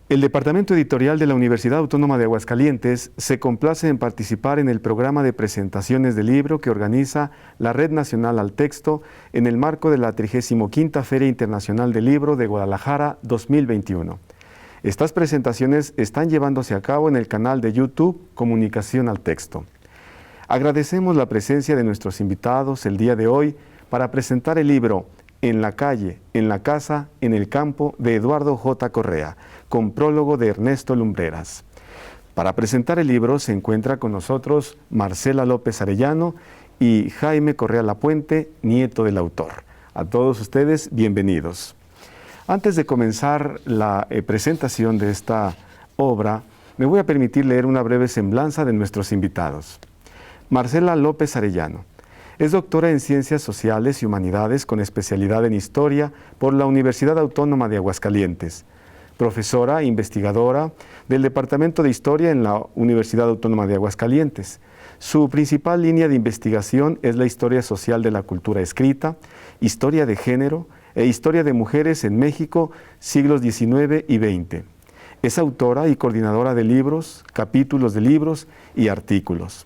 El Departamento Editorial de la Universidad Autónoma de Aguascalientes se complace en participar en el programa de presentaciones de libro que organiza la Red Nacional al Texto en el marco de la 35ª Feria Internacional del Libro de Guadalajara 2021. Estas presentaciones están llevándose a cabo en el canal de YouTube Comunicación al Texto. Agradecemos la presencia de nuestros invitados el día de hoy para presentar el libro En la calle, en la casa, en el campo de Eduardo J. Correa, con prólogo de Ernesto Lumbreras. Para presentar el libro se encuentra con nosotros Marcela López Arellano y Jaime Correa Lapuente, nieto del autor. A todos ustedes, bienvenidos. Antes de comenzar la presentación de esta obra, me voy a permitir leer una breve semblanza de nuestros invitados. Marcela López Arellano es doctora en Ciencias Sociales y Humanidades con especialidad en Historia por la Universidad Autónoma de Aguascalientes, profesora e investigadora del Departamento de Historia en la Universidad Autónoma de Aguascalientes. Su principal línea de investigación es la historia social de la cultura escrita, historia de género e historia de mujeres en México, siglos XIX y XX. Es autora y coordinadora de libros, capítulos de libros y artículos.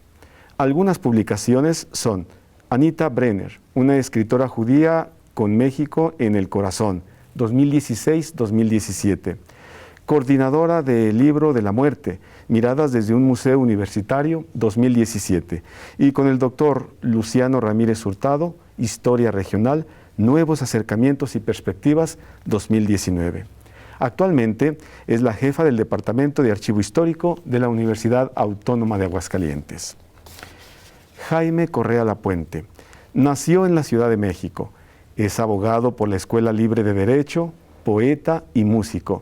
Algunas publicaciones son Anita Brenner, una escritora judía con México en el corazón, 2016-2017. Coordinadora del Libro de la Muerte, Miradas desde un Museo Universitario, 2017. Y con el doctor Luciano Ramírez Hurtado, Historia Regional, Nuevos Acercamientos y Perspectivas, 2019. Actualmente es la jefa del Departamento de Archivo Histórico de la Universidad Autónoma de Aguascalientes. Jaime Correa Lapuente nació en la Ciudad de México. Es abogado por la Escuela Libre de Derecho, poeta y músico.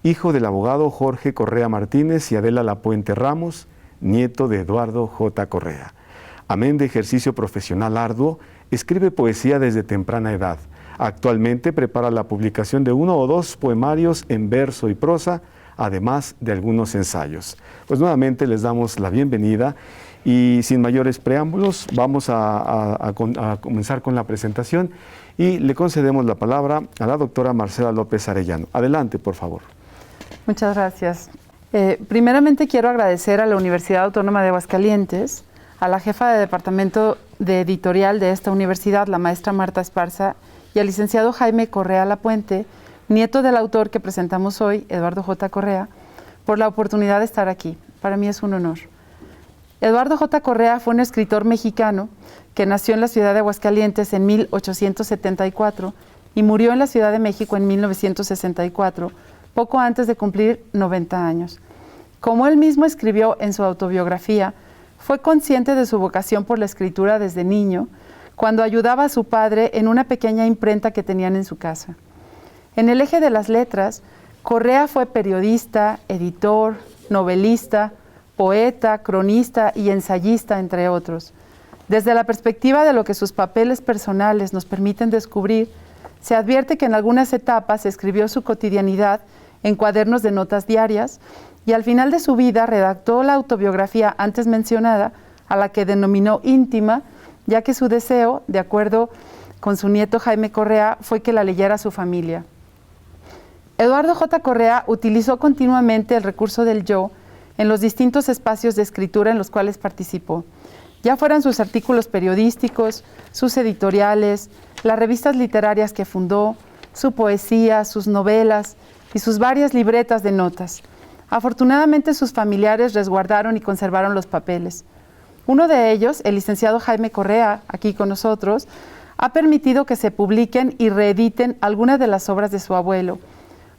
Hijo del abogado Jorge Correa Martínez y Adela Lapuente Ramos, nieto de Eduardo J. Correa. Amén de ejercicio profesional arduo, escribe poesía desde temprana edad. Actualmente prepara la publicación de 1 o 2 poemarios en verso y prosa, además de algunos ensayos. Pues nuevamente les damos la bienvenida. Y sin mayores preámbulos, vamos a comenzar con la presentación y le concedemos la palabra a la doctora Marcela López Arellano. Adelante, por favor. Muchas gracias. Primeramente quiero agradecer a la Universidad Autónoma de Aguascalientes, a la jefa de departamento de editorial de esta universidad, la maestra Marta Esparza, y al licenciado Jaime Correa Lapuente, nieto del autor que presentamos hoy, Eduardo J. Correa, por la oportunidad de estar aquí. Para mí es un honor. Eduardo J. Correa fue un escritor mexicano que nació en la ciudad de Aguascalientes en 1874 y murió en la Ciudad de México en 1964, poco antes de cumplir 90 años. Como él mismo escribió en su autobiografía, fue consciente de su vocación por la escritura desde niño, cuando ayudaba a su padre en una pequeña imprenta que tenían en su casa. En el eje de las letras, Correa fue periodista, editor, novelista, poeta, cronista y ensayista, entre otros. Desde la perspectiva de lo que sus papeles personales nos permiten descubrir, se advierte que en algunas etapas escribió su cotidianidad en cuadernos de notas diarias y al final de su vida redactó la autobiografía antes mencionada, a la que denominó íntima, ya que su deseo, de acuerdo con su nieto Jaime Correa, fue que la leyera su familia. Eduardo J. Correa utilizó continuamente el recurso del yo en los distintos espacios de escritura en los cuales participó, ya fueran sus artículos periodísticos, sus editoriales, las revistas literarias que fundó, su poesía, sus novelas y sus varias libretas de notas. Afortunadamente sus familiares resguardaron y conservaron los papeles. Uno de ellos, el licenciado Jaime Correa, aquí con nosotros, ha permitido que se publiquen y reediten algunas de las obras de su abuelo,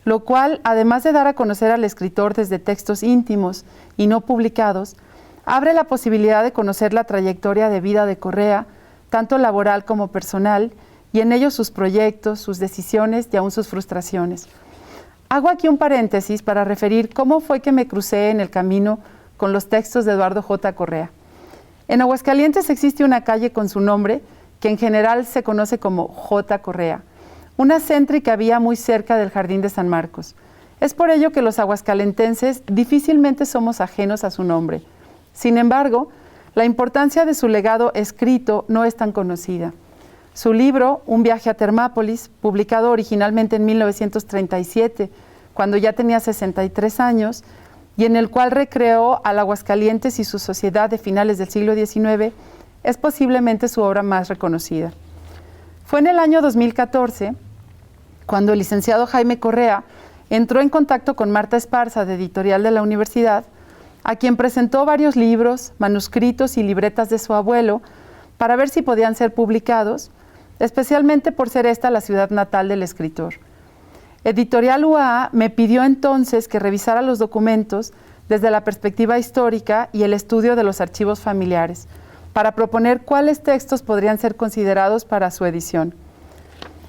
lo cual, además de dar a conocer al escritor desde textos íntimos y no publicados, abre la posibilidad de conocer la trayectoria de vida de Correa, tanto laboral como personal, y en ello sus proyectos, sus decisiones y aún sus frustraciones. Hago aquí un paréntesis para referir cómo fue que me crucé en el camino con los textos de Eduardo J. Correa. En Aguascalientes existe una calle con su nombre, que en general se conoce como J. Correa, una céntrica vía muy cerca del Jardín de San Marcos. Es por ello que los aguascalentenses difícilmente somos ajenos a su nombre. Sin embargo, la importancia de su legado escrito no es tan conocida. Su libro, Un viaje a Termápolis, publicado originalmente en 1937, cuando ya tenía 63 años, y en el cual recreó al Aguascalientes y su sociedad de finales del siglo XIX, es posiblemente su obra más reconocida. Fue en el año 2014 cuando el licenciado Jaime Correa entró en contacto con Marta Esparza, de Editorial de la Universidad, a quien presentó varios libros, manuscritos y libretas de su abuelo para ver si podían ser publicados, especialmente por ser esta la ciudad natal del escritor. Editorial UAA me pidió entonces que revisara los documentos desde la perspectiva histórica y el estudio de los archivos familiares, para proponer cuáles textos podrían ser considerados para su edición.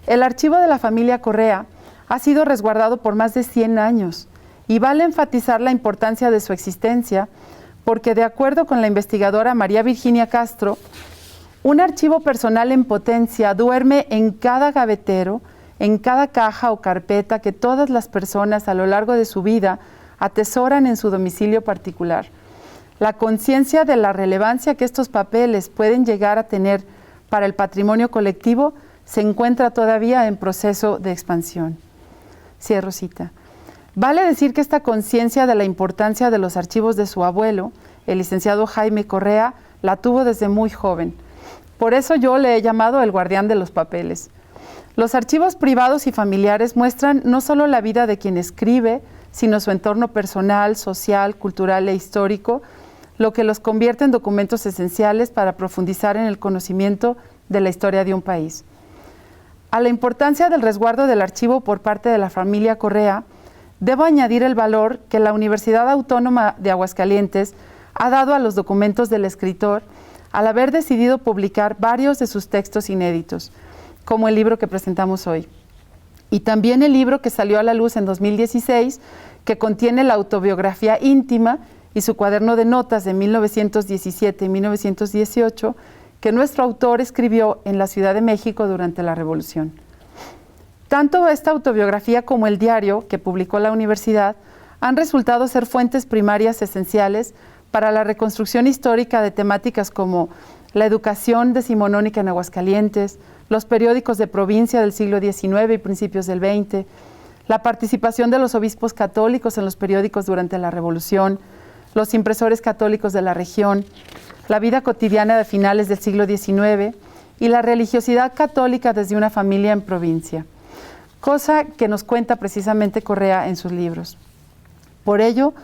El archivo de la familia Correa ha sido resguardado por más de 100 años y vale enfatizar la importancia de su existencia porque, de acuerdo con la investigadora María Virginia Castro, un archivo personal en potencia duerme en cada gavetero, en cada caja o carpeta que todas las personas a lo largo de su vida atesoran en su domicilio particular. La conciencia de la relevancia que estos papeles pueden llegar a tener para el patrimonio colectivo se encuentra todavía en proceso de expansión. Cierro cita. Vale decir que esta conciencia de la importancia de los archivos de su abuelo, el licenciado Jaime Correa, la tuvo desde muy joven. Por eso yo le he llamado el guardián de los papeles. Los archivos privados y familiares muestran no solo la vida de quien escribe, sino su entorno personal, social, cultural e histórico, lo que los convierte en documentos esenciales para profundizar en el conocimiento de la historia de un país. A la importancia del resguardo del archivo por parte de la familia Correa, debo añadir el valor que la Universidad Autónoma de Aguascalientes ha dado a los documentos del escritor al haber decidido publicar varios de sus textos inéditos, como el libro que presentamos hoy. Y también el libro que salió a la luz en 2016, que contiene la autobiografía íntima y su cuaderno de notas de 1917 y 1918, que nuestro autor escribió en la Ciudad de México durante la Revolución. Tanto esta autobiografía como el diario que publicó la universidad han resultado ser fuentes primarias esenciales para la reconstrucción histórica de temáticas como la educación decimonónica en Aguascalientes, los periódicos de provincia del siglo XIX y principios del XX, la participación de los obispos católicos en los periódicos durante la Revolución, los impresores católicos de la región, la vida cotidiana de finales del siglo XIX y la religiosidad católica desde una familia en provincia, cosa que nos cuenta precisamente Correa en sus libros. Por ello,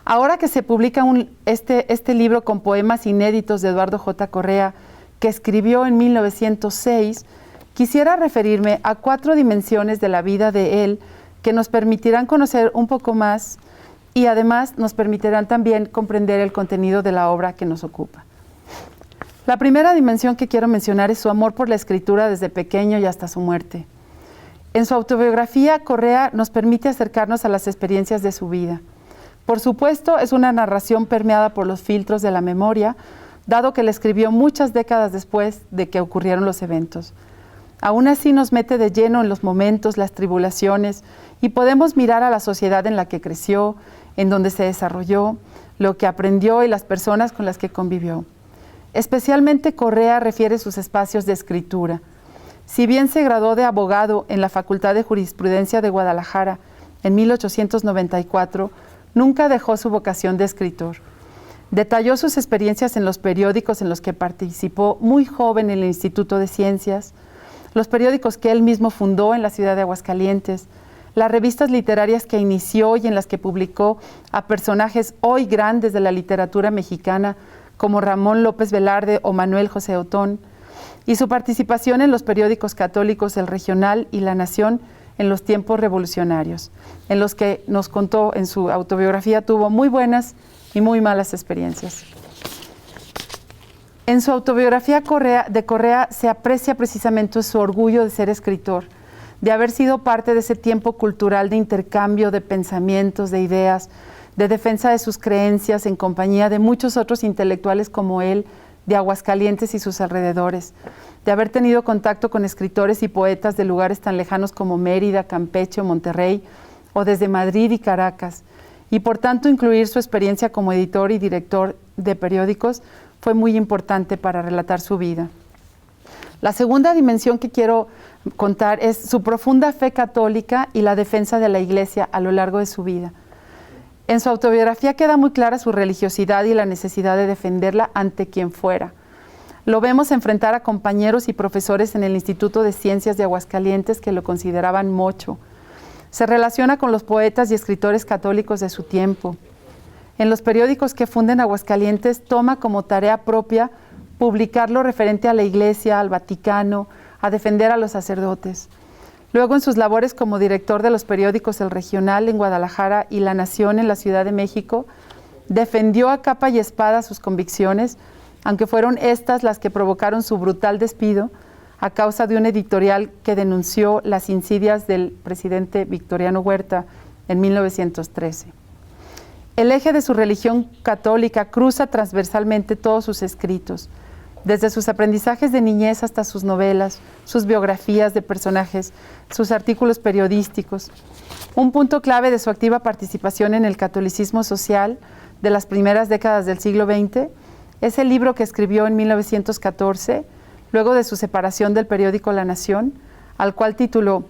ahora que se publica este libro con poemas inéditos de Eduardo J. Correa, que escribió en 1906, quisiera referirme a 4 dimensiones de la vida de él que nos permitirán conocer un poco más y además nos permitirán también comprender el contenido de la obra que nos ocupa. La primera dimensión que quiero mencionar es su amor por la escritura desde pequeño y hasta su muerte. En su autobiografía, Correa nos permite acercarnos a las experiencias de su vida. Por supuesto, es una narración permeada por los filtros de la memoria, dado que la escribió muchas décadas después de que ocurrieron los eventos. Aún así nos mete de lleno en los momentos, las tribulaciones, y podemos mirar a la sociedad en la que creció, en donde se desarrolló, lo que aprendió y las personas con las que convivió. Especialmente Correa refiere sus espacios de escritura. Si bien se graduó de abogado en la Facultad de Jurisprudencia de Guadalajara en 1894, nunca dejó su vocación de escritor. Detalló sus experiencias en los periódicos en los que participó muy joven en el Instituto de Ciencias, los periódicos que él mismo fundó en la ciudad de Aguascalientes, las revistas literarias que inició y en las que publicó a personajes hoy grandes de la literatura mexicana, como Ramón López Velarde o Manuel José Otón, y su participación en los periódicos católicos El Regional y La Nación en los tiempos revolucionarios, en los que nos contó en su autobiografía tuvo muy buenas y muy malas experiencias. En su autobiografía de Correa se aprecia precisamente su orgullo de ser escritor, de haber sido parte de ese tiempo cultural de intercambio de pensamientos, de ideas, de defensa de sus creencias en compañía de muchos otros intelectuales como él, de Aguascalientes y sus alrededores, de haber tenido contacto con escritores y poetas de lugares tan lejanos como Mérida, Campeche o Monterrey, o desde Madrid y Caracas, y por tanto incluir su experiencia como editor y director de periódicos fue muy importante para relatar su vida. La segunda dimensión que quiero contar es su profunda fe católica y la defensa de la Iglesia a lo largo de su vida. En su autobiografía queda muy clara su religiosidad y la necesidad de defenderla ante quien fuera. Lo vemos enfrentar a compañeros y profesores en el Instituto de Ciencias de Aguascalientes que lo consideraban mocho. Se relaciona con los poetas y escritores católicos de su tiempo. En los periódicos que funda en Aguascalientes toma como tarea propia publicar lo referente a la Iglesia, al Vaticano, a defender a los sacerdotes. Luego, en sus labores como director de los periódicos El Regional en Guadalajara y La Nación en la Ciudad de México, defendió a capa y espada sus convicciones, aunque fueron estas las que provocaron su brutal despido a causa de un editorial que denunció las insidias del presidente Victoriano Huerta en 1913. El eje de su religión católica cruza transversalmente todos sus escritos, desde sus aprendizajes de niñez hasta sus novelas, sus biografías de personajes, sus artículos periodísticos. Un punto clave de su activa participación en el catolicismo social de las primeras décadas del siglo XX es el libro que escribió en 1914, luego de su separación del periódico La Nación, al cual tituló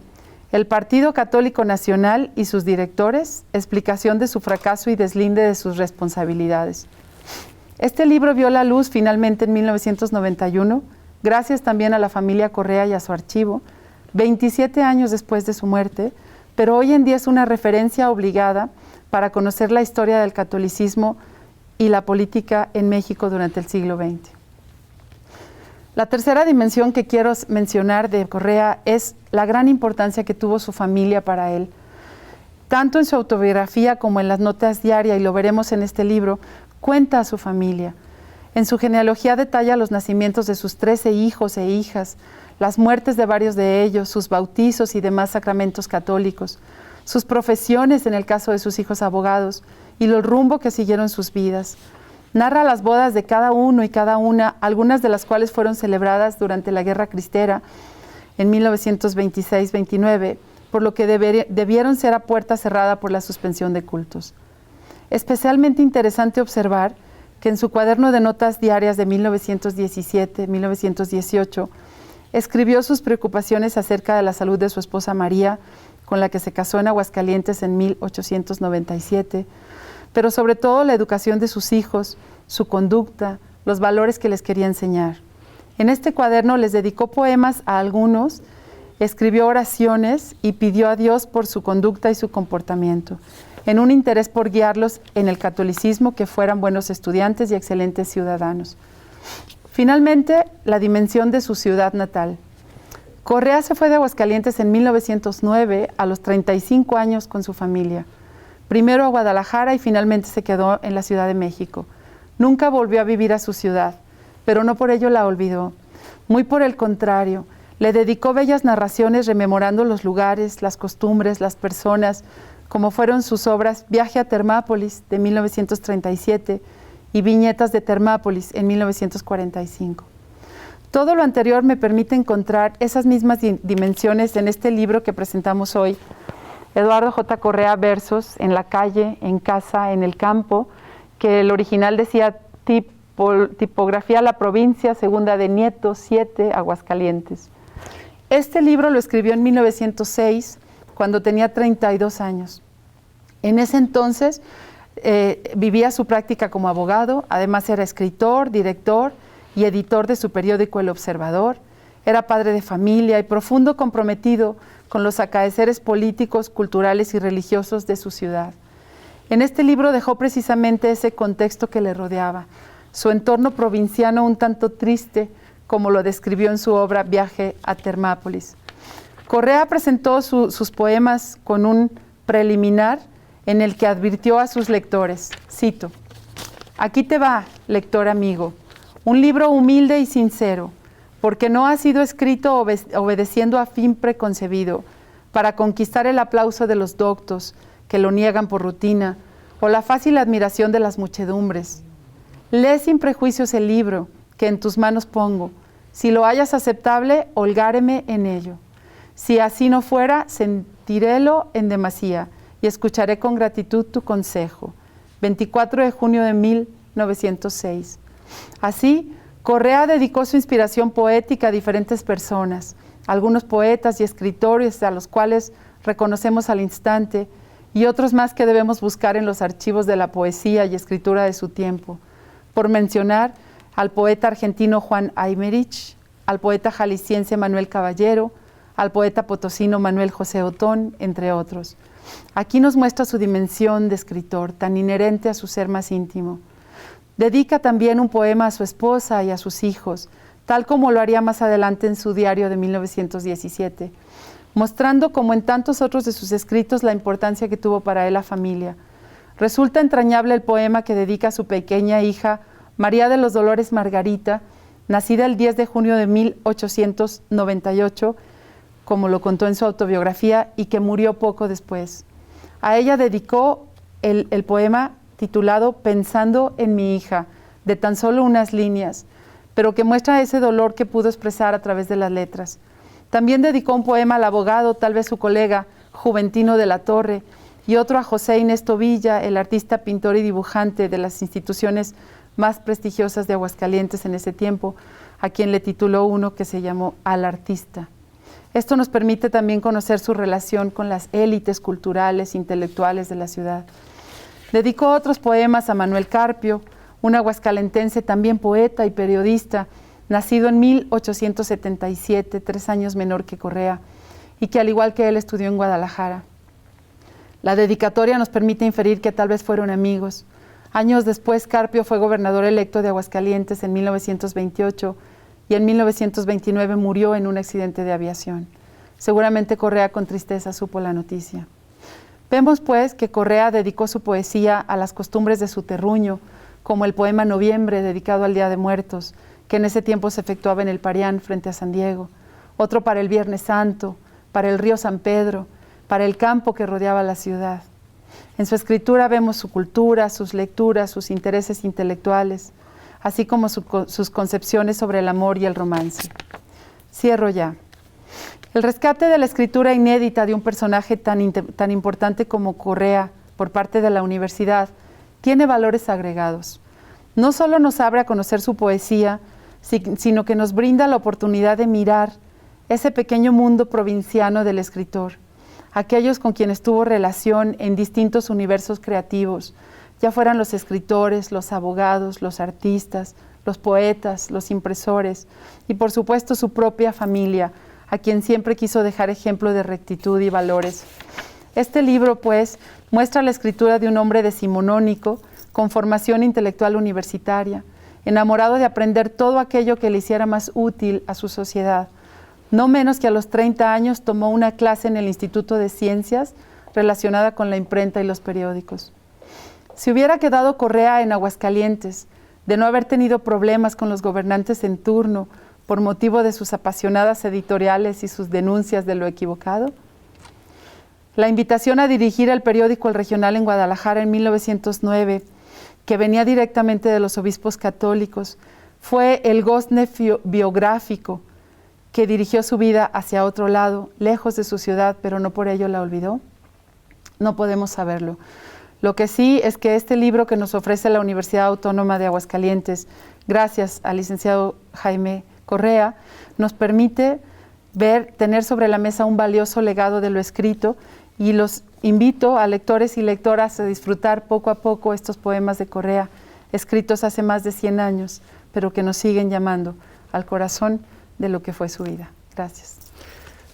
El Partido Católico Nacional y sus directores, explicación de su fracaso y deslinde de sus responsabilidades. Este libro vio la luz finalmente en 1991, gracias también a la familia Correa y a su archivo, 27 años después de su muerte, pero hoy en día es una referencia obligada para conocer la historia del catolicismo y la política en México durante el siglo XX. La tercera dimensión que quiero mencionar de Correa es la gran importancia que tuvo su familia para él. Tanto en su autobiografía como en las notas diarias, y lo veremos en este libro, cuenta a su familia. En su genealogía detalla los nacimientos de sus 13 hijos e hijas, las muertes de varios de ellos, sus bautizos y demás sacramentos católicos, sus profesiones en el caso de sus hijos abogados y el rumbo que siguieron sus vidas. Narra las bodas de cada uno y cada una, algunas de las cuales fueron celebradas durante la Guerra Cristera en 1926-29, por lo que debieron ser a puerta cerrada por la suspensión de cultos. Especialmente interesante observar que en su cuaderno de notas diarias de 1917-1918 escribió sus preocupaciones acerca de la salud de su esposa María, con la que se casó en Aguascalientes en 1897, pero sobre todo la educación de sus hijos, su conducta, los valores que les quería enseñar. En este cuaderno les dedicó poemas a algunos, escribió oraciones y pidió a Dios por su conducta y su comportamiento, en un interés por guiarlos en el catolicismo, que fueran buenos estudiantes y excelentes ciudadanos. Finalmente, la dimensión de su ciudad natal. Correa se fue de Aguascalientes en 1909 a los 35 años con su familia. Primero a Guadalajara y finalmente se quedó en la Ciudad de México. Nunca volvió a vivir a su ciudad, pero no por ello la olvidó. Muy por el contrario, le dedicó bellas narraciones rememorando los lugares, las costumbres, las personas, como fueron sus obras Viaje a Termápolis de 1937 y Viñetas de Termápolis en 1945. Todo lo anterior me permite encontrar esas mismas dimensiones en este libro que presentamos hoy, Eduardo J. Correa Versos, en la calle, en casa, en el campo, que el original decía Tipografía La Provincia, segunda de Nieto, 7, Aguascalientes. Este libro lo escribió en 1906, cuando tenía 32 años. En ese entonces vivía su práctica como abogado, además era escritor, director y editor de su periódico El Observador, era padre de familia y profundo comprometido con los acaeceres políticos, culturales y religiosos de su ciudad. En este libro dejó precisamente ese contexto que le rodeaba, su entorno provinciano un tanto triste, como lo describió en su obra Viaje a Termápolis. Correa presentó sus poemas con un preliminar en el que advirtió a sus lectores, cito: «Aquí te va, lector amigo, un libro humilde y sincero, porque no ha sido escrito obedeciendo a fin preconcebido, para conquistar el aplauso de los doctos, que lo niegan por rutina, o la fácil admiración de las muchedumbres. Lee sin prejuicios el libro que en tus manos pongo. Si lo hallas aceptable, holgáreme en ello. Si así no fuera, sentirélo en demasía y escucharé con gratitud tu consejo». 24 de junio de 1906. Así, Correa dedicó su inspiración poética a diferentes personas, algunos poetas y escritores a los cuales reconocemos al instante y otros más que debemos buscar en los archivos de la poesía y escritura de su tiempo. Por mencionar al poeta argentino Juan Aymerich, al poeta jalisciense Manuel Caballero, al poeta potosino Manuel José Otón, entre otros. Aquí nos muestra su dimensión de escritor, tan inherente a su ser más íntimo. Dedica también un poema a su esposa y a sus hijos, tal como lo haría más adelante en su diario de 1917, mostrando como en tantos otros de sus escritos la importancia que tuvo para él la familia. Resulta entrañable el poema que dedica a su pequeña hija, María de los Dolores Margarita, nacida el 10 de junio de 1898, como lo contó en su autobiografía, y que murió poco después. A ella dedicó el poema titulado Pensando en mi hija, de tan solo unas líneas, pero que muestra ese dolor que pudo expresar a través de las letras. También dedicó un poema al abogado, tal vez su colega, Juventino de la Torre, y otro a José Inés Tobilla, el artista, pintor y dibujante de las instituciones más prestigiosas de Aguascalientes en ese tiempo, a quien le tituló uno que se llamó Al Artista. Esto nos permite también conocer su relación con las élites culturales, intelectuales de la ciudad. Dedicó otros poemas a Manuel Carpio, un aguascalentense también poeta y periodista, nacido en 1877, 3 años menor que Correa, y que al igual que él estudió en Guadalajara. La dedicatoria nos permite inferir que tal vez fueron amigos. Años después, Carpio fue gobernador electo de Aguascalientes en 1928 y en 1929 murió en un accidente de aviación. Seguramente Correa con tristeza supo la noticia. Vemos pues que Correa dedicó su poesía a las costumbres de su terruño, como el poema Noviembre, dedicado al Día de Muertos, que en ese tiempo se efectuaba en el Parián frente a San Diego, otro para el Viernes Santo, para el río San Pedro, para el campo que rodeaba la ciudad. En su escritura vemos su cultura, sus lecturas, sus intereses intelectuales, así como sus concepciones sobre el amor y el romance. Cierro ya. El rescate de la escritura inédita de un personaje tan importante como Correa por parte de la universidad tiene valores agregados. No solo nos abre a conocer su poesía, sino que nos brinda la oportunidad de mirar ese pequeño mundo provinciano del escritor, aquellos con quienes tuvo relación en distintos universos creativos, ya fueran los escritores, los abogados, los artistas, los poetas, los impresores y por supuesto su propia familia, a quien siempre quiso dejar ejemplo de rectitud y valores. Este libro, pues, muestra la escritura de un hombre decimonónico, con formación intelectual universitaria, enamorado de aprender todo aquello que le hiciera más útil a su sociedad. No menos que a los 30 años tomó una clase en el Instituto de Ciencias relacionada con la imprenta y los periódicos. Si hubiera quedado Correa en Aguascalientes, de no haber tenido problemas con los gobernantes en turno por motivo de sus apasionadas editoriales y sus denuncias de lo equivocado, la invitación a dirigir el periódico El Regional en Guadalajara en 1909, que venía directamente de los obispos católicos, fue el gozne biográfico que dirigió su vida hacia otro lado, lejos de su ciudad, pero no por ello la olvidó. No podemos saberlo. Lo que sí es que este libro que nos ofrece la Universidad Autónoma de Aguascalientes, gracias al licenciado Jaime Correa, nos permite tener sobre la mesa un valioso legado de lo escrito, y los invito a lectores y lectoras a disfrutar poco a poco estos poemas de Correa, escritos hace más de 100 años, pero que nos siguen llamando al corazón de lo que fue su vida. Gracias.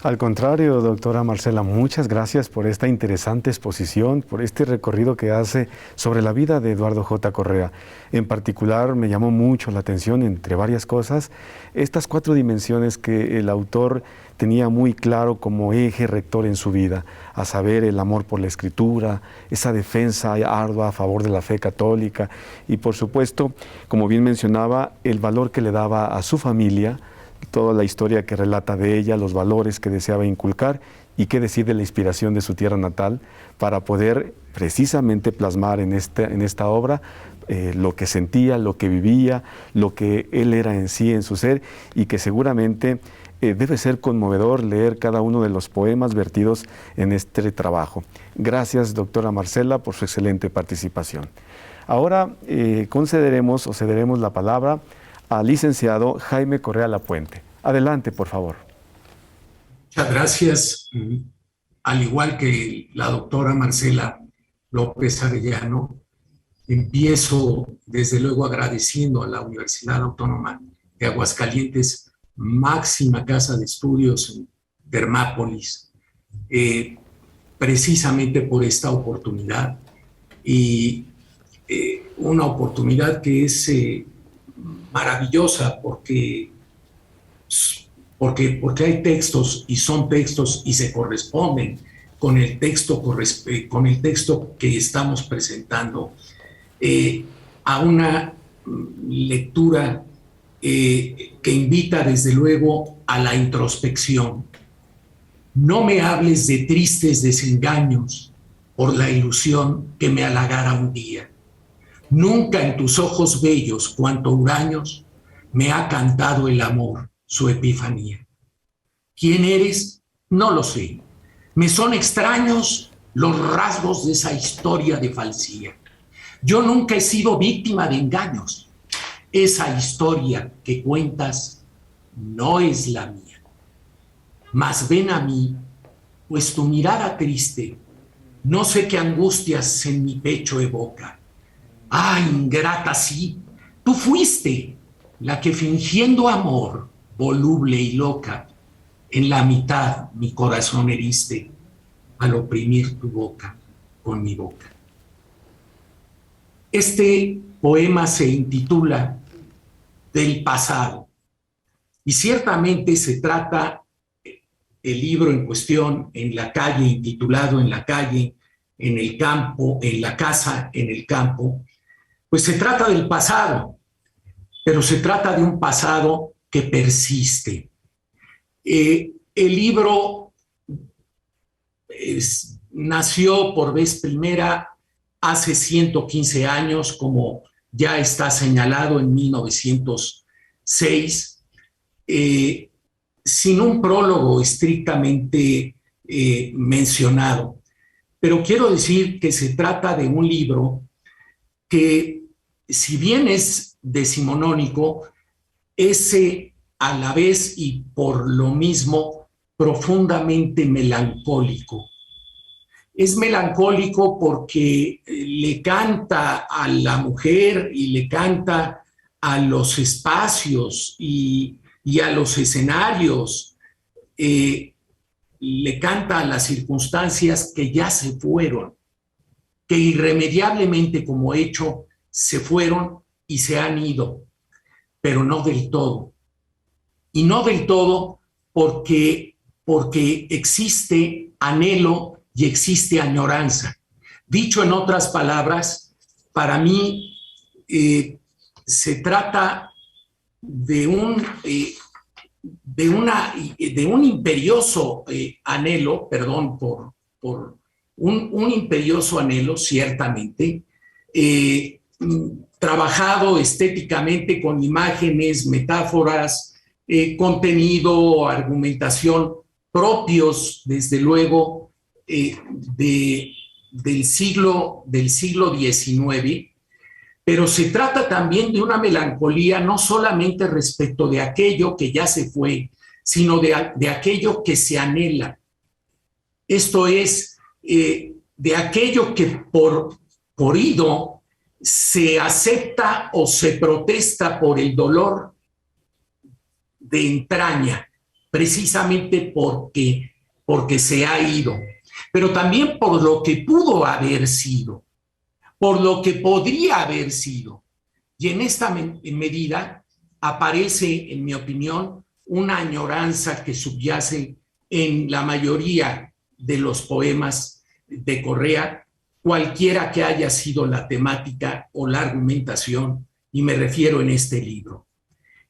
Al contrario, doctora Marcela, muchas gracias por esta interesante exposición, por este recorrido que hace sobre la vida de Eduardo J. Correa. En particular, me llamó mucho la atención, entre varias cosas, estas 4 dimensiones que el autor tenía muy claro como eje rector en su vida, a saber, el amor por la escritura, esa defensa ardua a favor de la fe católica y, por supuesto, como bien mencionaba, el valor que le daba a su familia, toda la historia que relata de ella, los valores que deseaba inculcar y qué decir de la inspiración de su tierra natal para poder precisamente plasmar en esta obra lo que sentía, lo que vivía, lo que él era en sí, en su ser, y que seguramente debe ser conmovedor leer cada uno de los poemas vertidos en este trabajo. Gracias, doctora Marcela, por su excelente participación. Ahora cederemos la palabra al licenciado Jaime Correa Lapuente. Adelante, por favor. Muchas gracias. Al igual que la doctora Marcela López Arellano, empiezo desde luego agradeciendo a la Universidad Autónoma de Aguascalientes, máxima casa de estudios en Termápolis, precisamente por esta oportunidad, y una oportunidad que es maravillosa porque hay textos y son textos y se corresponden con el texto que estamos presentando, a una lectura que invita desde luego a la introspección. No me hables de tristes desengaños por la ilusión que me halagara un día. Nunca en tus ojos bellos, cuanto huraños, me ha cantado el amor su epifanía. ¿Quién eres? No lo sé. Me son extraños los rasgos de esa historia de falsía. Yo nunca he sido víctima de engaños. Esa historia que cuentas no es la mía. Mas ven a mí, pues tu mirada triste, no sé qué angustias en mi pecho evoca. ¡Ah, ingrata, sí! Tú fuiste la que fingiendo amor, voluble y loca, en la mitad mi corazón heriste al oprimir tu boca con mi boca. Este poema se intitula Del pasado, y ciertamente se trata el libro en cuestión en la calle, intitulado En la calle, en el campo, en la casa, en el campo, pues se trata del pasado, pero se trata de un pasado que persiste. El libro nació por vez primera hace 115 años, como ya está señalado, en 1906, sin un prólogo estrictamente mencionado. Pero quiero decir que se trata de un libro que, si bien es decimonónico, es a la vez y por lo mismo profundamente melancólico. Es melancólico porque le canta a la mujer y le canta a los espacios y a los escenarios, le canta a las circunstancias que ya se fueron, que irremediablemente como hecho se fueron y se han ido, pero no del todo. Y no del todo porque existe anhelo y existe añoranza. Dicho en otras palabras, para mí se trata de un imperioso anhelo, perdón por un imperioso anhelo, ciertamente, trabajado estéticamente con imágenes, metáforas, contenido, argumentación propios, desde luego, del siglo XIX, pero se trata también de una melancolía no solamente respecto de aquello que ya se fue, sino de aquello que se anhela. Esto es, de aquello que por ido se acepta o se protesta por el dolor de entraña, precisamente porque se ha ido, pero también por lo que pudo haber sido, por lo que podría haber sido. Y en esta medida aparece, en mi opinión, una añoranza que subyace en la mayoría de los poemas de Correa, cualquiera que haya sido la temática o la argumentación, y me refiero en este libro.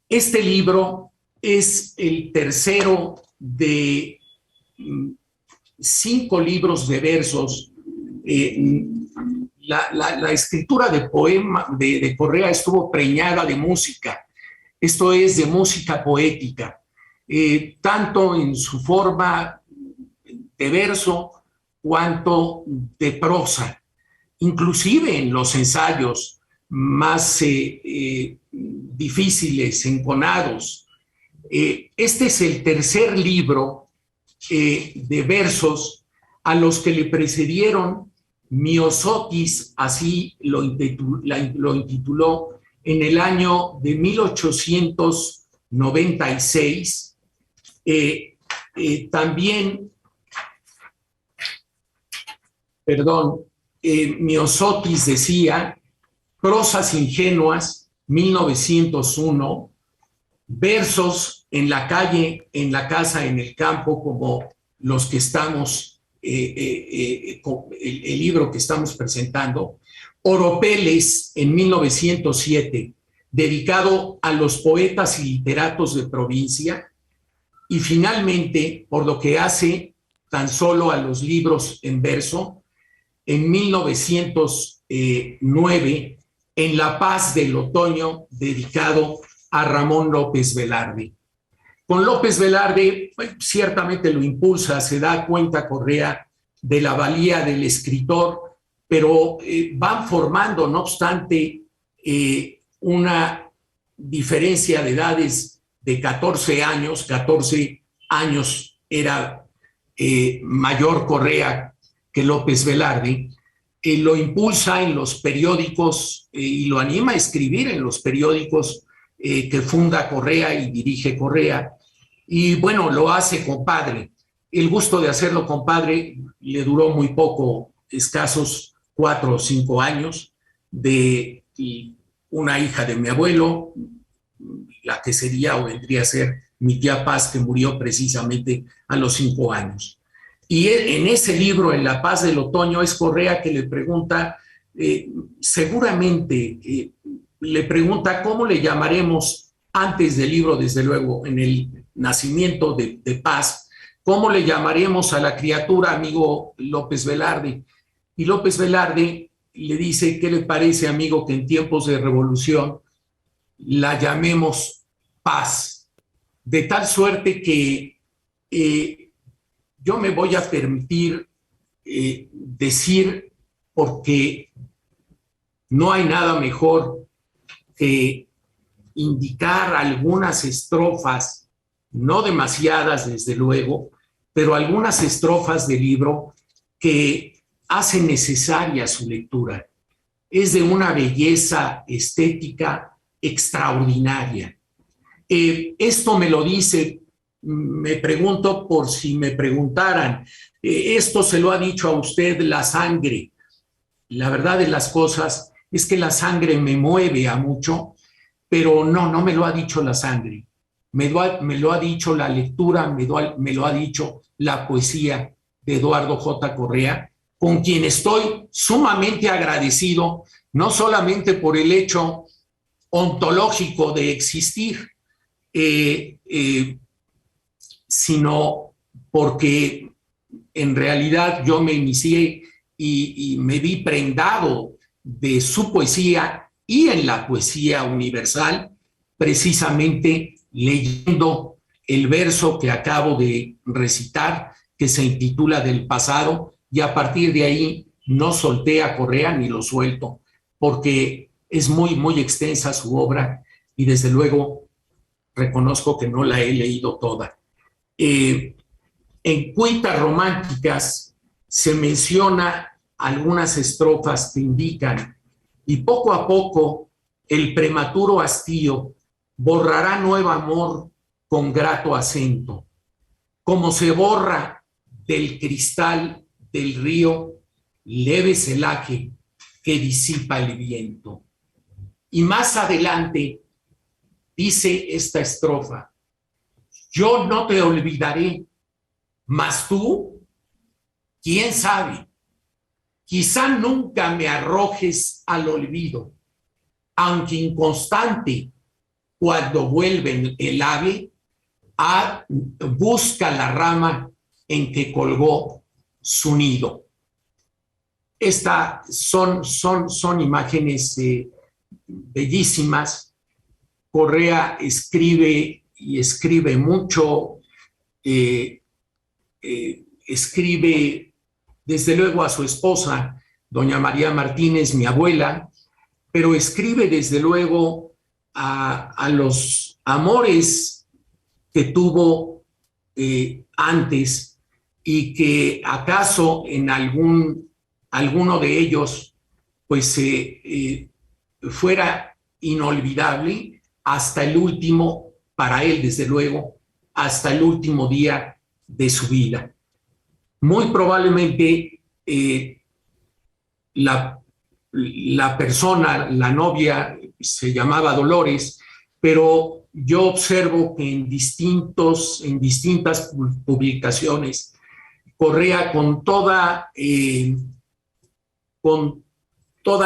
Este libro es el tercero de 5 libros de versos. La escritura de poema de Correa estuvo preñada de música, esto es, de música poética, tanto en su forma de verso cuanto de prosa, inclusive en los ensayos más difíciles, enconados. Este es el tercer libro de versos a los que le precedieron Miosotis, así lo intituló en el año de 1896. También, Miosotis decía, prosas ingenuas, 1901, versos en la calle, en la casa, en el campo, como los que estamos, el libro que estamos presentando, Oropeles en 1907, dedicado a los poetas y literatos de provincia, y finalmente, por lo que hace tan solo a los libros en verso, en 1909, En la paz del otoño, dedicado a Ramón López Velarde. Con López Velarde, ciertamente lo impulsa, se da cuenta Correa de la valía del escritor, pero van formando, no obstante, una diferencia de edades de 14 años. 14 años era mayor Correa que López Velarde. Lo impulsa en los periódicos y lo anima a escribir en los periódicos que funda Correa y dirige Correa. Y bueno, lo hace compadre. El gusto de hacerlo compadre le duró muy poco, escasos 4 o 5 años, de una hija de mi abuelo, la que sería o vendría a ser mi tía Paz, que murió precisamente a los 5 años. Y en ese libro, En la paz del otoño, es Correa que le pregunta, seguramente le pregunta cómo le llamaremos antes del libro, desde luego, en el nacimiento de Paz, cómo le llamaremos a la criatura, amigo López Velarde. Y López Velarde le dice, ¿qué le parece, amigo, que en tiempos de revolución la llamemos Paz? De tal suerte que yo me voy a permitir decir, porque no hay nada mejor que indicar algunas estrofas, no demasiadas desde luego, pero algunas estrofas del libro que hacen necesaria su lectura. Es de una belleza estética extraordinaria. Esto me lo dice, me pregunto por si me preguntaran, esto se lo ha dicho a usted la sangre. La verdad de las cosas es que la sangre me mueve a mucho, pero no me lo ha dicho la sangre. Me lo ha dicho la lectura, me lo ha dicho la poesía de Eduardo J. Correa, con quien estoy sumamente agradecido, no solamente por el hecho ontológico de existir, sino porque en realidad yo me inicié y me vi prendado de su poesía y en la poesía universal, precisamente leyendo el verso que acabo de recitar, que se intitula Del pasado, y a partir de ahí no solté a Correa ni lo suelto, porque es muy, muy extensa su obra y desde luego reconozco que no la he leído toda. En Cuitas Románticas se menciona algunas estrofas que indican, y poco a poco el prematuro hastío borrará nuevo amor con grato acento, como se borra del cristal del río leve celaje que disipa el viento. Y más adelante dice esta estrofa: yo no te olvidaré, mas tú, quién sabe, quizá nunca me arrojes al olvido, aunque inconstante, cuando vuelve el ave, busca la rama en que colgó su nido. Estas son imágenes bellísimas. Correa escribe y escribe mucho, escribe desde luego a su esposa, doña María Martínez, mi abuela, pero escribe desde luego a los amores que tuvo antes, y que acaso en alguno de ellos pues fuera inolvidable hasta el último, para él desde luego, hasta el último día de su vida. Muy probablemente la persona, la novia, se llamaba Dolores, pero yo observo que en distintas publicaciones, Correa con toda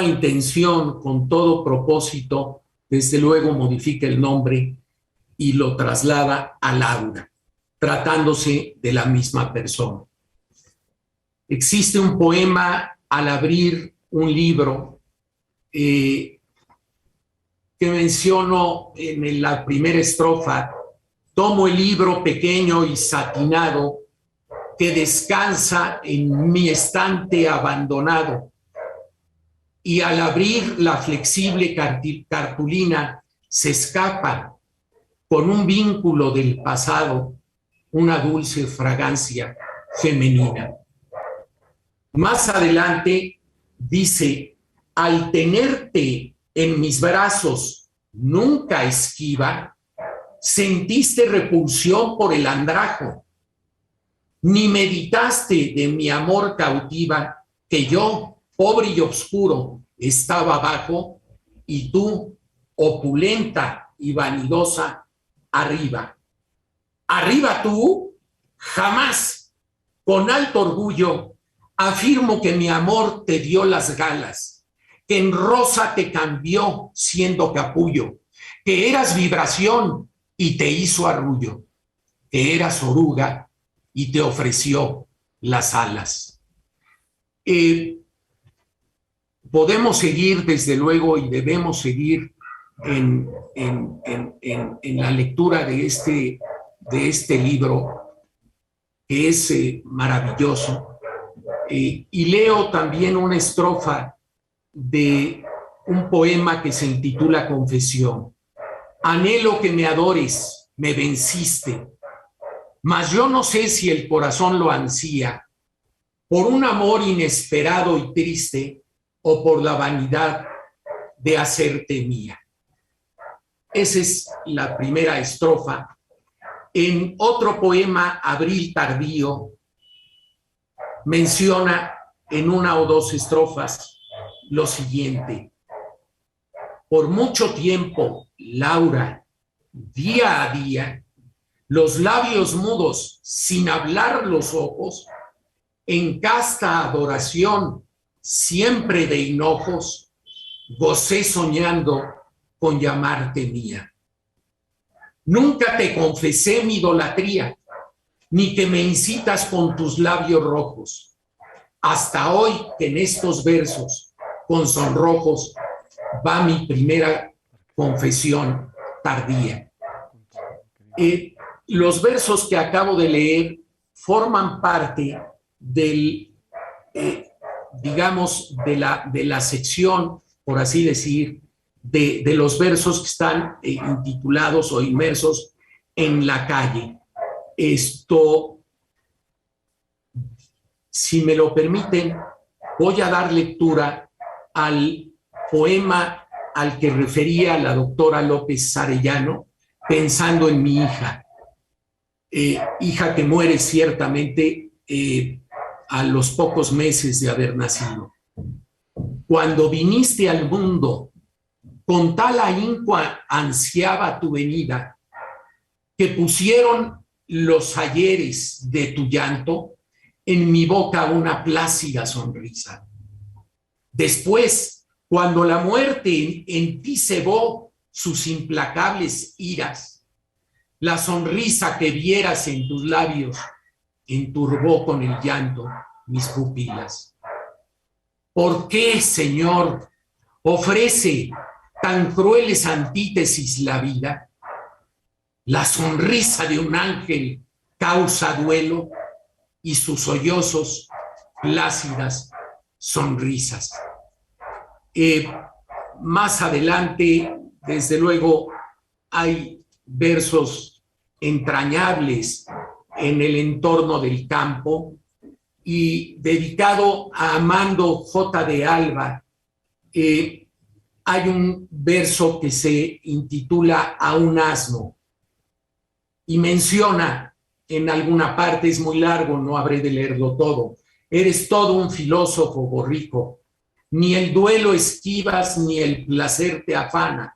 intención, con todo propósito, desde luego modifica el nombre y lo traslada a Laura, tratándose de la misma persona. Existe un poema al abrir un libro que menciono en la primera estrofa: tomo el libro pequeño y satinado que descansa en mi estante abandonado, y al abrir la flexible cartulina se escapa con un vínculo del pasado una dulce fragancia femenina. Más adelante dice: al tenerte en mis brazos nunca esquiva, sentiste repulsión por el andrajo, ni meditaste de mi amor cautiva, que yo, pobre y obscuro, estaba abajo, y tú, opulenta y vanidosa, arriba. ¿Arriba tú? Jamás. Con alto orgullo afirmo que mi amor te dio las galas, que en rosa te cambió siendo capullo, que eras vibración y te hizo arrullo, que eras oruga y te ofreció las alas. Podemos seguir, desde luego, y debemos seguir en la lectura de este libro, que es maravilloso. Y leo también una estrofa de un poema que se intitula Confesión. Anhelo que me adores, me venciste, mas yo no sé si el corazón lo ansía por un amor inesperado y triste, o por la vanidad de hacerte mía. Esa es la primera estrofa. En otro poema, Abril Tardío, menciona en una o dos estrofas lo siguiente: por mucho tiempo, Laura, día a día, los labios mudos, sin hablar los ojos, en casta adoración, siempre de hinojos, gocé soñando con llamarte mía. Nunca te confesé mi idolatría, ni que me incitas con tus labios rojos, hasta hoy que en estos versos con sonrojos va mi primera confesión tardía. Los versos que acabo de leer forman parte del digamos, de la sección, por así decir, de los versos que están intitulados o inmersos en la calle. Esto, si me lo permiten, voy a dar lectura al poema al que refería la doctora López Arellano, pensando en mi hija, hija que muere ciertamente a los pocos meses de haber nacido. Cuando viniste al mundo, con tal ahínco ansiaba tu venida, que pusieron los ayeres de tu llanto en mi boca una plácida sonrisa. Después, cuando la muerte en ti cebó sus implacables iras, la sonrisa que vieras en tus labios enturbó con el llanto mis pupilas. ¿Por qué, Señor, ofrece tan crueles antítesis la vida? La sonrisa de un ángel causa duelo, y sus sollozos plácidas sonrisas. Más adelante, desde luego hay versos entrañables en el entorno del campo, y dedicado a Amando J. de Alba, hay un verso que se intitula A un asno, y menciona en alguna parte, es muy largo, no habré de leerlo todo: eres todo un filósofo borrico, ni el duelo esquivas ni el placer te afana,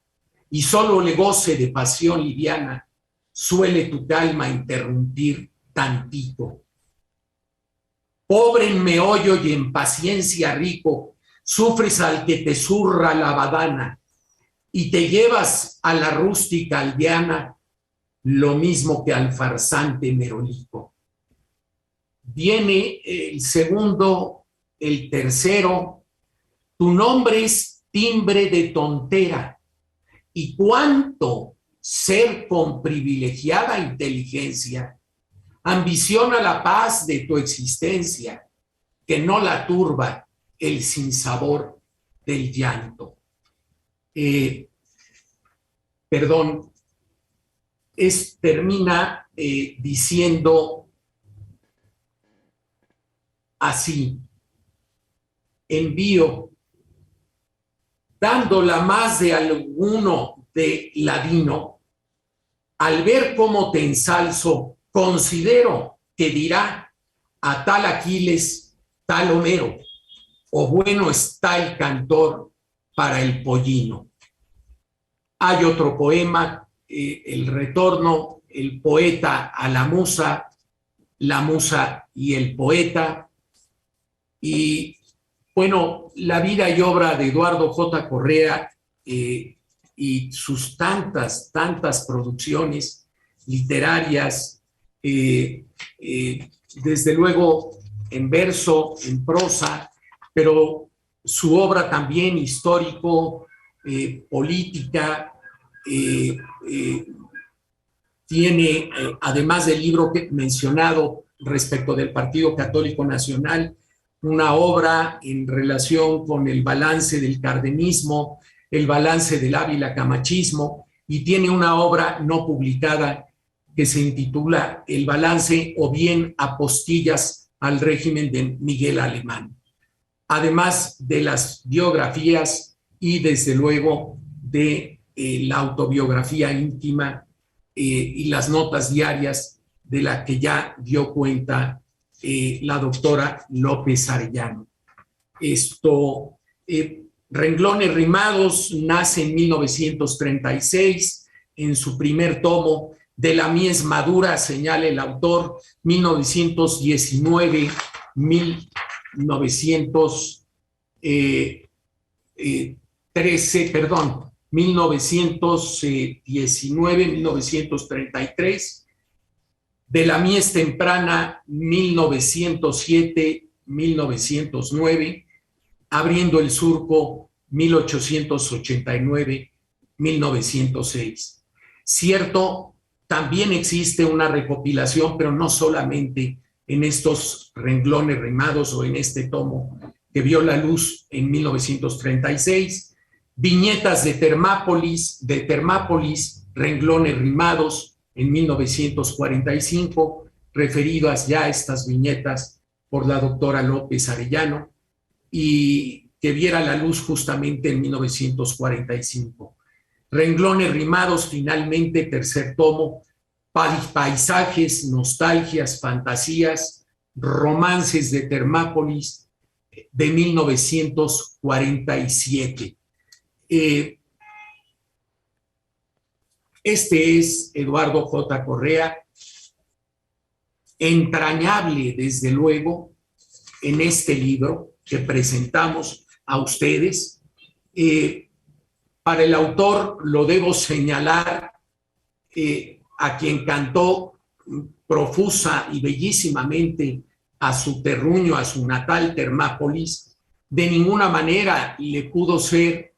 y solo le goce de pasión liviana suele tu calma interrumpir tantito. Pobre en meollo y en paciencia rico, sufres al que te zurra la badana y te llevas a la rústica aldeana lo mismo que al farsante merolico. Viene el segundo, el tercero: tu nombre es timbre de tontera, y cuánto ser con privilegiada inteligencia ambiciona la paz de tu existencia, que no la turba el sinsabor del llanto. Termina diciendo así: envío, dándola más de alguno de ladino, al ver cómo te ensalzo, considero que dirá a tal Aquiles, tal Homero, o bueno está el cantor para el pollino. Hay otro poema, El retorno, el poeta a la musa y el poeta. Y bueno, la vida y obra de Eduardo J. Correa y sus tantas producciones literarias, desde luego en verso, en prosa, pero su obra también histórico, política, tiene, además del libro que mencionado respecto del Partido Católico Nacional, una obra en relación con el balance del cardenismo, el balance del Ávila camachismo, y tiene una obra no publicada que se intitula El balance o bien apostillas al régimen de Miguel Alemán, además de las biografías y desde luego de la autobiografía íntima y las notas diarias de la que ya dio cuenta la doctora López Arellano. Renglones Rimados nace en 1936 en su primer tomo. De la mies madura, señala el autor, 1919, 1933, de la mies temprana, 1907, 1909, Abriendo el surco, 1889, 1906. Cierto, también existe una recopilación, pero no solamente en estos renglones rimados o en este tomo que vio la luz en 1936, Viñetas de Termápolis, renglones rimados en 1945, referidas ya a estas viñetas por la doctora López Arellano, y que viera la luz justamente en 1945. Renglones rimados, finalmente, tercer tomo, Paisajes, Nostalgias, Fantasías, Romances de Termápolis, de 1947. Este es Eduardo J. Correa, entrañable, desde luego, en este libro que presentamos a ustedes. Para el autor, lo debo señalar, a quien cantó profusa y bellísimamente a su terruño, a su natal Termápolis, de ninguna manera le pudo ser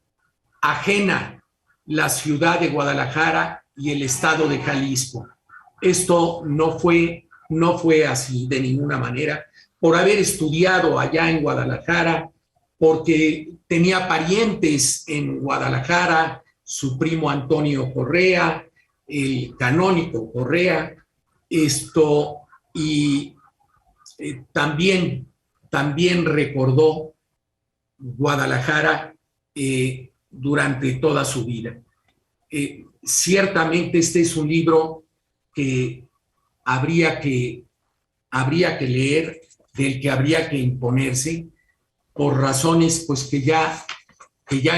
ajena la ciudad de Guadalajara y el estado de Jalisco. Esto no fue así de ninguna manera, por haber estudiado allá en Guadalajara, porque tenía parientes en Guadalajara, su primo Antonio Correa, el canónigo Correa, y también recordó Guadalajara durante toda su vida. Ciertamente este es un libro que habría que leer, del que habría que imponerse, por razones pues que ya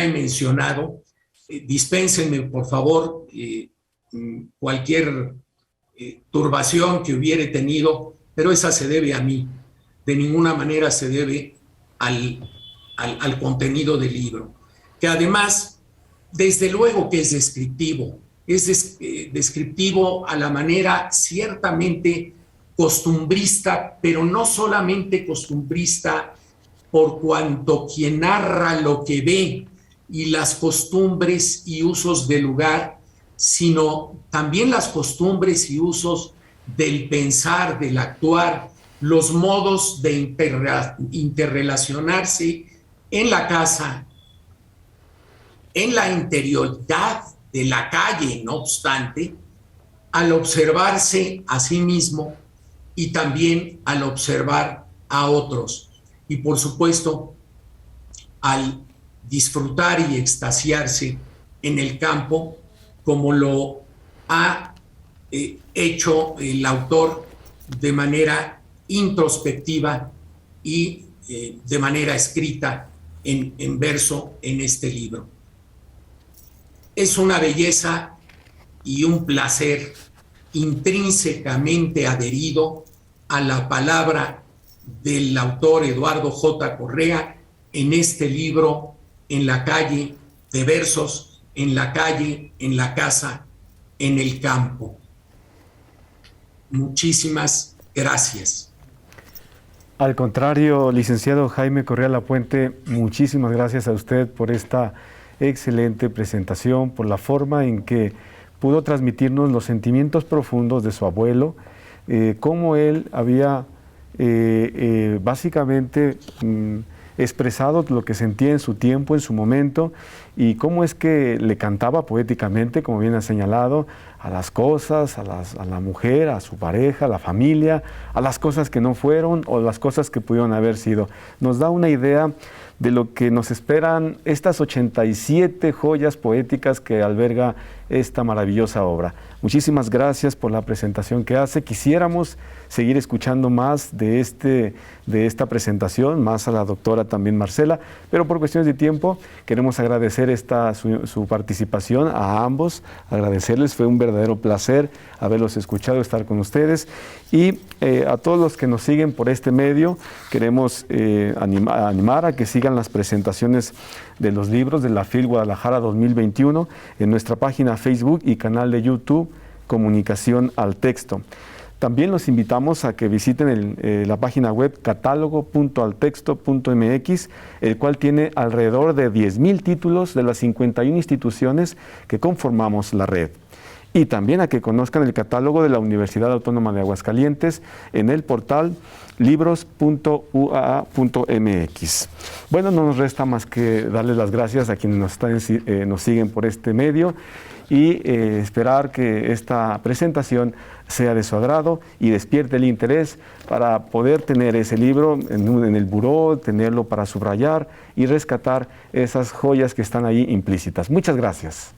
he mencionado. Dispénsenme, por favor, cualquier turbación que hubiere tenido, pero esa se debe a mí. De ninguna manera se debe al contenido del libro, que además, desde luego que es descriptivo, descriptivo a la manera ciertamente costumbrista, pero no solamente costumbrista por cuanto quien narra lo que ve y las costumbres y usos del lugar, sino también las costumbres y usos del pensar, del actuar, los modos de interrelacionarse en la casa, en la interioridad de la calle, no obstante, al observarse a sí mismo y también al observar a otros. Y por supuesto, al disfrutar y extasiarse en el campo, como lo ha hecho el autor de manera introspectiva y de manera escrita en verso en este libro. Es una belleza y un placer intrínsecamente adherido a la palabra del autor Eduardo J. Correa en este libro, En la calle, de versos, en la calle, en la casa, en el campo. Muchísimas gracias. Al contrario, licenciado Jaime Correa Lapuente, muchísimas gracias a usted por esta excelente presentación, por la forma en que pudo transmitirnos los sentimientos profundos de su abuelo, cómo él había básicamente expresado lo que sentía en su tiempo, en su momento, y cómo es que le cantaba poéticamente, como bien ha señalado, a las cosas, a la mujer, a su pareja, a la familia, a las cosas que no fueron o las cosas que pudieron haber sido. Nos da una idea de lo que nos esperan estas 87 joyas poéticas que alberga esta maravillosa obra. Muchísimas gracias por la presentación que hace. Quisiéramos seguir escuchando más de esta presentación, más a la doctora también Marcela, pero por cuestiones de tiempo queremos agradecer su participación a ambos, agradecerles, fue un verdadero placer haberlos escuchado, estar con ustedes, y a todos los que nos siguen por este medio, queremos animar a que sigan las presentaciones de los libros de la FIL Guadalajara 2021 en nuestra página Facebook y canal de YouTube Comunicación al Texto. También los invitamos a que visiten la página web catálogo.altexto.mx, el cual tiene alrededor de 10,000 títulos de las 51 instituciones que conformamos la red. Y también a que conozcan el catálogo de la Universidad Autónoma de Aguascalientes en el portal libros.uaa.mx. Bueno, no nos resta más que darles las gracias a quienes nos siguen por este medio y esperar que esta presentación sea de su agrado y despierte el interés para poder tener ese libro en el buró, tenerlo para subrayar y rescatar esas joyas que están ahí implícitas. Muchas gracias.